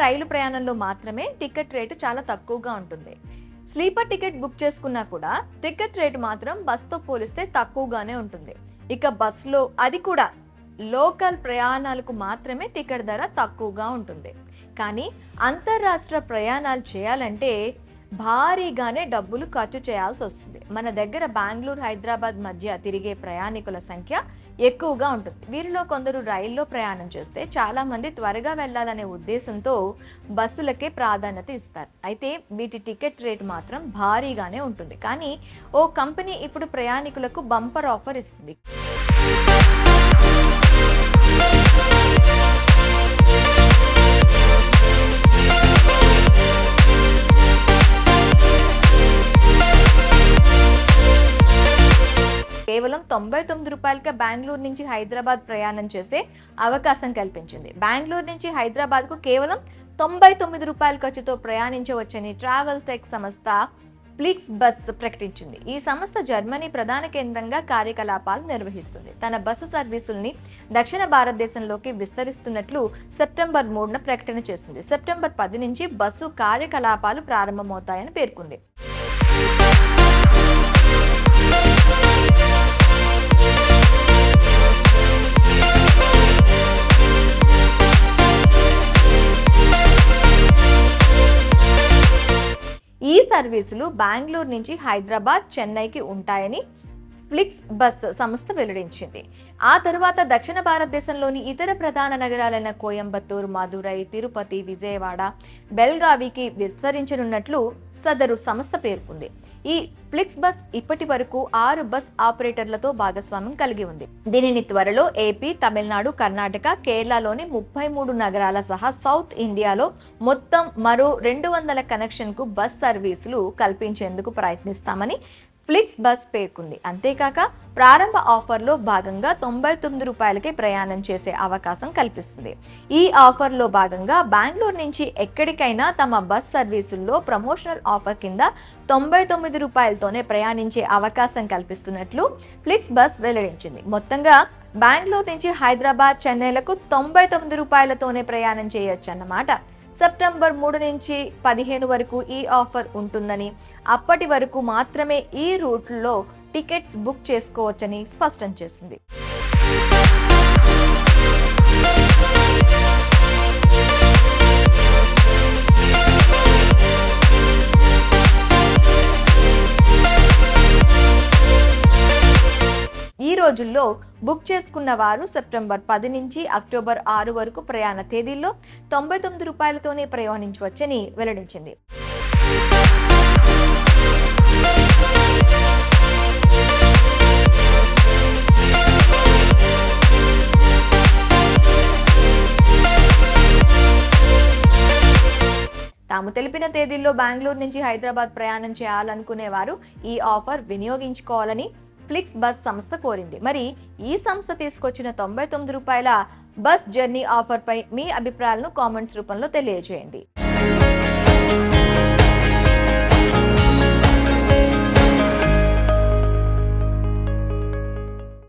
రైలు ప్రయాణంలో మాత్రమే ticket rate చాలా తక్కువగా ఉంటుంది. స్లీపర్ టికెట్ బుక్ చేసుకున్నా కూడా టికెట్ రేటు మాత్రం బస్తో పోలిస్తే తక్కువగానే ఉంటుంది. ఇక బస్సులో అది కూడా లోకల్ ప్రయాణాలకు మాత్రమే టికెట్ ధర తక్కువగా ఉంటుంది. కానీ అంతర్రాష్ట్ర ప్రయాణాలు చేయాలంటే భారీగానే డబ్బులు ఖర్చు చేయాల్సి వస్తుంది. మన దగ్గర బెంగళూరు హైదరాబాద్ మధ్య తిరిగే ప్రయాణికుల సంఖ్య ఎక్కువగా ఉంటుంది. వీరిలో కొందరు రైల్లో ప్రయాణం చేస్తే చాలా మంది త్వరగా వెళ్ళాలనే ఉద్దేశంతో బస్సులకే ప్రాధాన్యత ఇస్తారు. అయితే వీటి టికెట్ రేట్ మాత్రం భారీగానే ఉంటుంది. కానీ ఓ కంపెనీ ఇప్పుడు ప్రయాణికులకు బంపర్ ఆఫర్ ఇస్తుంది. కేవలం 99 రూపాయలకే బెంగళూరు నుంచి హైదరాబాద్ ప్రయాణం చేసే అవకాశం కల్పించింది. బెంగళూరు నుంచి హైదరాబాద్కు కేవలం 99 రూపాయల ఖర్చుతో ప్రయాణించవచ్చని ట్రావెల్ టెక్ సంస్థ ఫ్లిక్స్ బస్ ప్రకటించింది. ఈ సంస్థ జర్మనీ ప్రధాన కేంద్రంగా కార్యకలాపాలు నిర్వహిస్తుంది. తన బస్సు సర్వీసుల్ని దక్షిణ భారతదేశంలోకి విస్తరిస్తున్నట్లు సెప్టెంబర్ 3న ప్రకటన చేసింది. సెప్టెంబర్ 10 నుంచి బస్సు కార్యకలాపాలు ప్రారంభమవుతాయని పేర్కొంది. ఈ సర్వీసులు బెంగళూరు నుంచి హైదరాబాద్, చెన్నైకి ఉంటాయని ఫ్లిక్స్ బస్ సంస్థ వెల్లడించింది. ఆ తరువాత దక్షిణ భారతదేశంలోని ఇతర ప్రధాన నగరాలైన కోయంబత్తూరు, మదురై, తిరుపతి, విజయవాడ, బెల్గావికి విస్తరించనున్నట్లు సదరు సంస్థ పేర్కొంది. ఈ ఫ్లిక్స్ బస్ ఇప్పటి వరకు 6 బస్ ఆపరేటర్లతో భాగస్వామ్యం కలిగి ఉంది. దీనిని త్వరలో ఏపీ, తమిళనాడు, కర్ణాటక, కేరళలోని 33 నగరాల సహా సౌత్ ఇండియాలో మొత్తం మరో 200 కనెక్షన్కు బస్ సర్వీసులు కల్పించేందుకు ప్రయత్నిస్తామని ఫ్లిక్స్ బస్ పేర్కొంది. అంతేకాక ప్రారంభ ఆఫర్లో భాగంగా 99 రూపాయలకే ప్రయాణం చేసే అవకాశం కల్పిస్తుంది. ఈ ఆఫర్లో భాగంగా బెంగళూరు నుంచి ఎక్కడికైనా తమ బస్ సర్వీసుల్లో ప్రమోషనల్ ఆఫర్ కింద 99 రూపాయలతోనే ప్రయాణించే అవకాశం కల్పిస్తున్నట్లు ఫ్లిక్స్ బస్ వెల్లడించింది. మొత్తంగా బెంగళూరు నుంచి హైదరాబాద్, చెన్నైలకు 99 రూపాయలతోనే ప్రయాణం చేయొచ్చన్నమాట. సెప్టెంబర్ 3 నుంచి 15 వరకు ఈ ఆఫర్ ఉంటుందని, అప్పటి వరకు మాత్రమే ఈ రూట్లో టికెట్స్ బుక్ చేసుకోవచ్చని స్పష్టం చేసింది. ఈ రోజుల్లో బుక్ చేసుకున్న వారు సెప్టెంబర్ 10 నుంచి అక్టోబర్ 6 వరకు ప్రయాణ తేదీల్లో 99 రూపాయలతోనే ప్రయాణించవచ్చని వెల్లడించింది. తాము తెలిపిన తేదీల్లో బెంగళూరు నుంచి హైదరాబాద్ ప్రయాణం చేయాలనుకునే వారు ఈ ఆఫర్ వినియోగించుకోవాలని ఫ్లిక్స్ బస్ సంస్థ కోరింది. మరి ఈ సంస్థ తీసుకొచ్చిన 99 రూపాయల బస్ జర్నీ ఆఫర్ పై మీ అభిప్రాయాలను కామెంట్స్ రూపంలో తెలియజేయండి.